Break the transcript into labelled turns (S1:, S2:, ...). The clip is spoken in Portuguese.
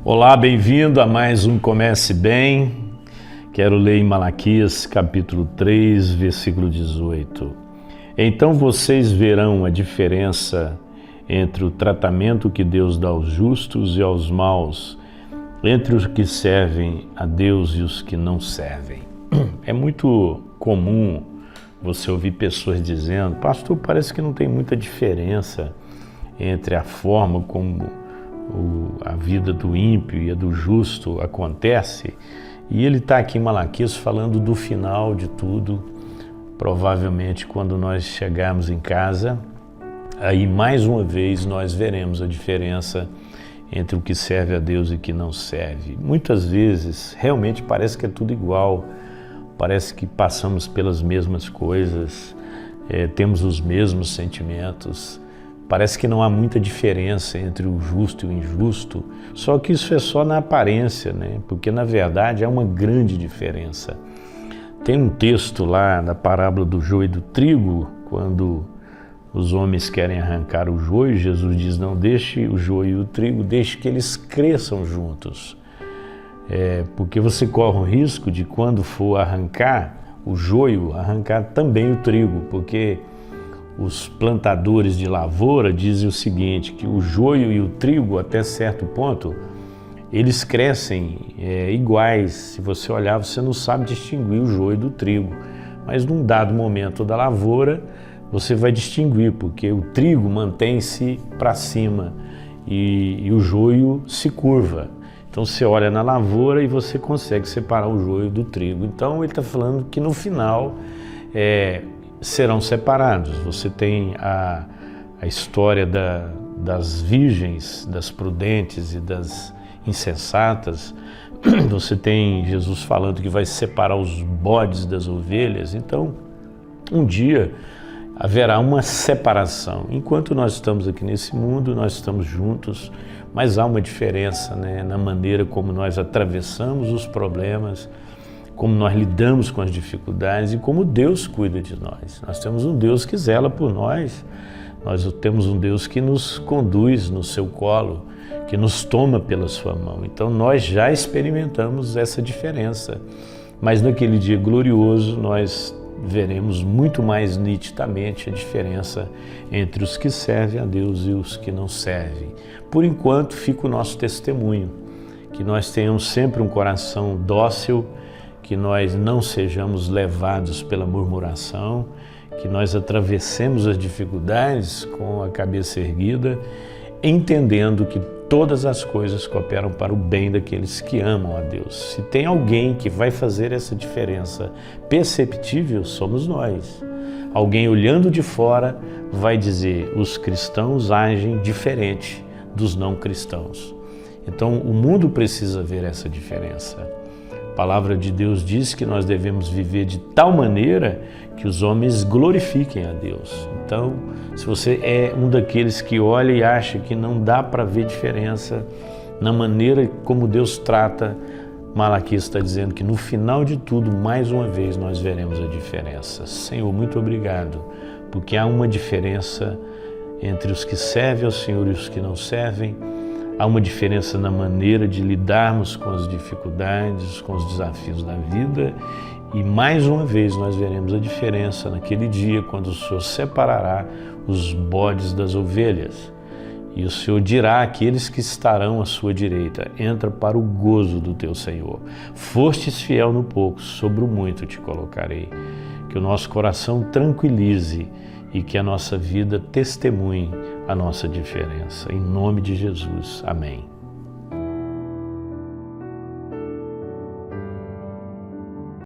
S1: Olá, bem-vindo a mais um Comece Bem. Quero ler em Malaquias capítulo 3, versículo 18. Então vocês verão a diferença entre o tratamento que Deus dá aos justos e aos maus, entre os que servem a Deus e os que não servem. É muito comum você ouvir pessoas dizendo: pastor, parece que não tem muita diferença entre a forma como a vida do ímpio e a do justo acontece. E ele está aqui em Malaquias falando do final de tudo. Provavelmente quando nós chegarmos em casa, aí mais uma vez nós veremos a diferença entre o que serve a Deus e o que não serve. Muitas vezes realmente parece que é tudo igual, parece que passamos pelas mesmas coisas, temos os mesmos sentimentos. Parece que não há muita diferença entre o justo e o injusto, só que isso é só na aparência, né? Porque na verdade há uma grande diferença. Tem um texto lá da parábola do joio e do trigo, quando os homens querem arrancar o joio, Jesus diz: não deixe o joio e o trigo, deixe que eles cresçam juntos. Porque você corre o risco de, quando for arrancar o joio, arrancar também o trigo, porque os plantadores de lavoura dizem o seguinte, que o joio e o trigo, até certo ponto, eles crescem iguais. Se você olhar, você não sabe distinguir o joio do trigo, mas num dado momento da lavoura, você vai distinguir, porque o trigo mantém-se para cima e o joio se curva. Então você olha na lavoura e você consegue separar o joio do trigo. Então ele está falando que no final serão separados. Você tem a história das virgens, das prudentes e das insensatas. Você tem Jesus falando que vai separar os bodes das ovelhas. Então, um dia haverá uma separação. Enquanto nós estamos aqui nesse mundo, nós estamos juntos, mas há uma diferença, né, na maneira como nós atravessamos os problemas, como nós lidamos com as dificuldades e como Deus cuida de nós. Nós temos um Deus que zela por nós, nós temos um Deus que nos conduz no seu colo, que nos toma pela sua mão. Então nós já experimentamos essa diferença, mas naquele dia glorioso nós veremos muito mais nitidamente a diferença entre os que servem a Deus e os que não servem. Por enquanto fica o nosso testemunho, que nós tenhamos sempre um coração dócil, que nós não sejamos levados pela murmuração, que nós atravessemos as dificuldades com a cabeça erguida, entendendo que todas as coisas cooperam para o bem daqueles que amam a Deus. Se tem alguém que vai fazer essa diferença perceptível, somos nós. Alguém olhando de fora vai dizer: os cristãos agem diferente dos não cristãos. Então o mundo precisa ver essa diferença. A palavra de Deus diz que nós devemos viver de tal maneira que os homens glorifiquem a Deus. Então, se você é um daqueles que olha e acha que não dá para ver diferença na maneira como Deus trata, Malaquias está dizendo que no final de tudo, mais uma vez, nós veremos a diferença. Senhor, muito obrigado, porque há uma diferença entre os que servem ao Senhor e os que não servem. Há uma diferença na maneira de lidarmos com as dificuldades, com os desafios da vida, e mais uma vez nós veremos a diferença naquele dia, quando o Senhor separará os bodes das ovelhas. E o Senhor dirá àqueles que estarão à sua direita: entra para o gozo do teu Senhor. Fostes fiel no pouco, sobre o muito te colocarei. Que o nosso coração tranquilize e que a nossa vida testemunhe a nossa diferença. Em nome de Jesus. Amém.